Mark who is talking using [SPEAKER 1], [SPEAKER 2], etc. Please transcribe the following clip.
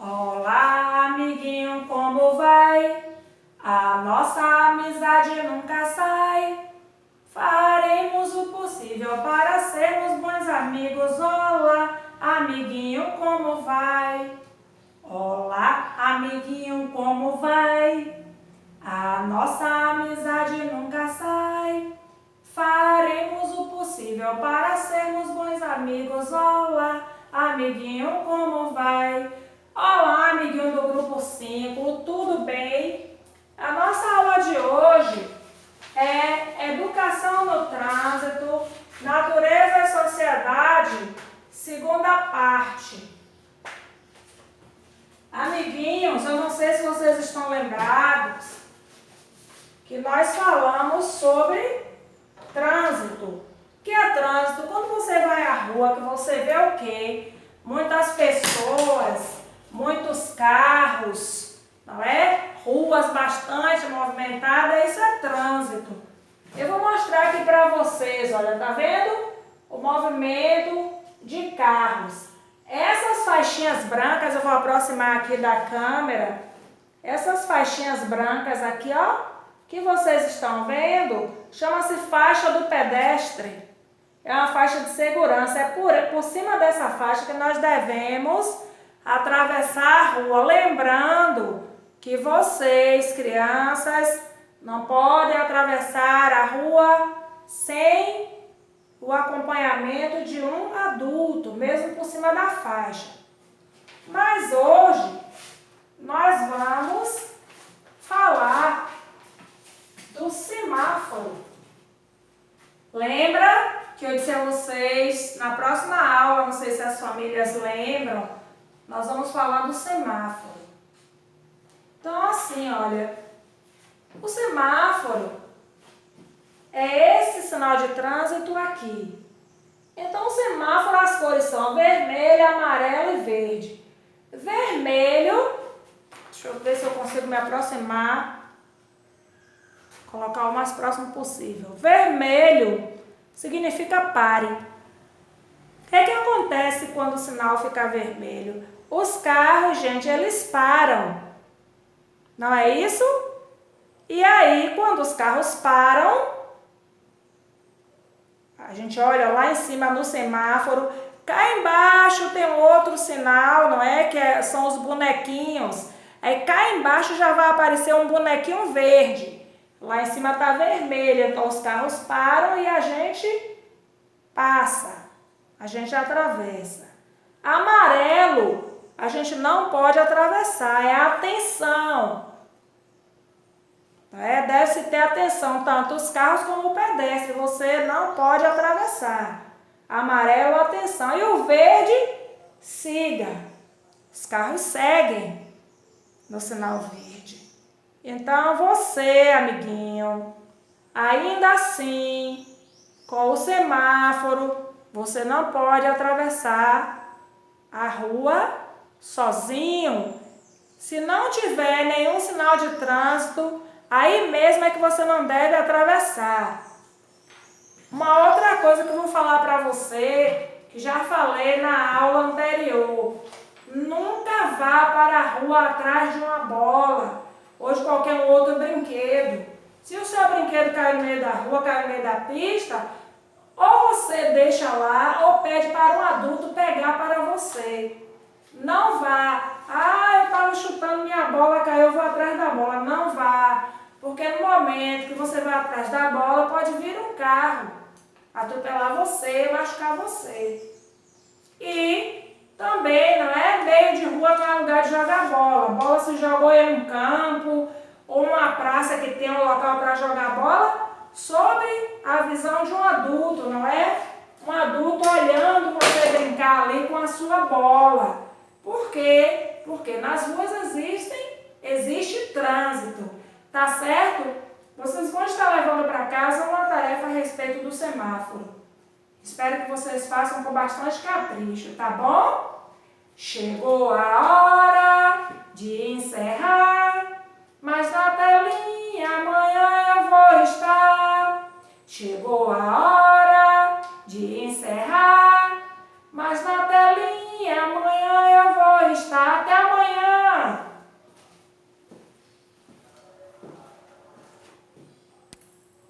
[SPEAKER 1] Olá, amiguinho, como vai? A nossa amizade nunca sai. Faremos o possível para sermos bons amigos. Olá, amiguinho, como vai? Olá, amiguinho, como vai? A nossa amizade nunca sai. Faremos o possível para sermos bons amigos. Olá, amiguinho, como vai? Olá, amiguinho do grupo 5, tudo bem? A nossa aula de hoje é Educação no Trânsito, Natureza e Sociedade, segunda parte. Amiguinhos, eu não sei se vocês estão lembrados que nós falamos sobre trânsito. O que é trânsito? Quando você vai à rua, que você vê o quê? Muitas pessoas, muitos carros, não é? Ruas bastante movimentadas, isso é trânsito. Eu vou mostrar aqui para vocês, olha, tá vendo? O movimento de carros. Essas faixinhas brancas, eu vou aproximar aqui da câmera. Essas faixinhas brancas aqui, ó, que vocês estão vendo, chama-se faixa do pedestre. É uma faixa de segurança. É por cima dessa faixa que nós devemos atravessar a rua. Lembrando que vocês, crianças, não podem atravessar a rua sem o acompanhamento de um adulto, mesmo por cima da faixa. Mas hoje nós vamos falar do semáforo. Lembra que eu disse a vocês na próxima aula, não sei se as famílias lembram, nós vamos falar do semáforo. Então, assim, olha, o semáforo é esse sinal de trânsito aqui. Então, o semáforo, as cores são vermelho, amarelo e verde. Vermelho, deixa eu ver se eu consigo me aproximar, colocar o mais próximo possível. Vermelho significa pare. O que é que acontece quando o sinal fica vermelho? Os carros, gente, eles param. Não é isso? E aí, quando os carros param, a gente olha lá em cima no semáforo, cá embaixo tem outro sinal, não é? São os bonequinhos. Aí cá embaixo já vai aparecer um bonequinho verde. Lá em cima está vermelho, então os carros param e a gente passa. A gente atravessa. Amarelo, a gente não pode atravessar, é atenção. Deve-se ter atenção, tanto os carros como o pedestre, você não pode atravessar. Amarelo, atenção. E o verde, siga. Os carros seguem no sinal verde. Então você, amiguinho, ainda assim, com o semáforo, você não pode atravessar a rua sozinho. Se não tiver nenhum sinal de trânsito, aí mesmo é que você não deve atravessar. Uma outra coisa que eu vou falar para você, que já falei na aula anterior, nunca vá para a rua atrás de uma bola ou de qualquer outro brinquedo. Se o seu brinquedo cai no meio da rua, cai no meio da pista, ou você deixa lá ou pede para um adulto pegar para você. Não vá. Eu estava chutando minha bola, caiu, eu vou atrás da bola. Não vá. Porque no momento que você vai atrás da bola, pode vir um carro, atropelar você, machucar você. E também, não é? Meio de rua não é lugar de jogar bola. A bola se jogou em um campo ou uma praça que tem um local para jogar bola, sob a visão de um adulto, não é? Um adulto olhando você brincar ali com a sua bola. Por quê? Porque nas ruas existe trânsito, tá certo? Vocês vão estar levando para casa uma tarefa a respeito do semáforo. Espero que vocês façam com bastante capricho, tá bom? Chegou a hora de encerrar, mas na telinha amanhã eu vou estar. Chegou a hora de encerrar, mas na telinha amanhã eu vou estar. Até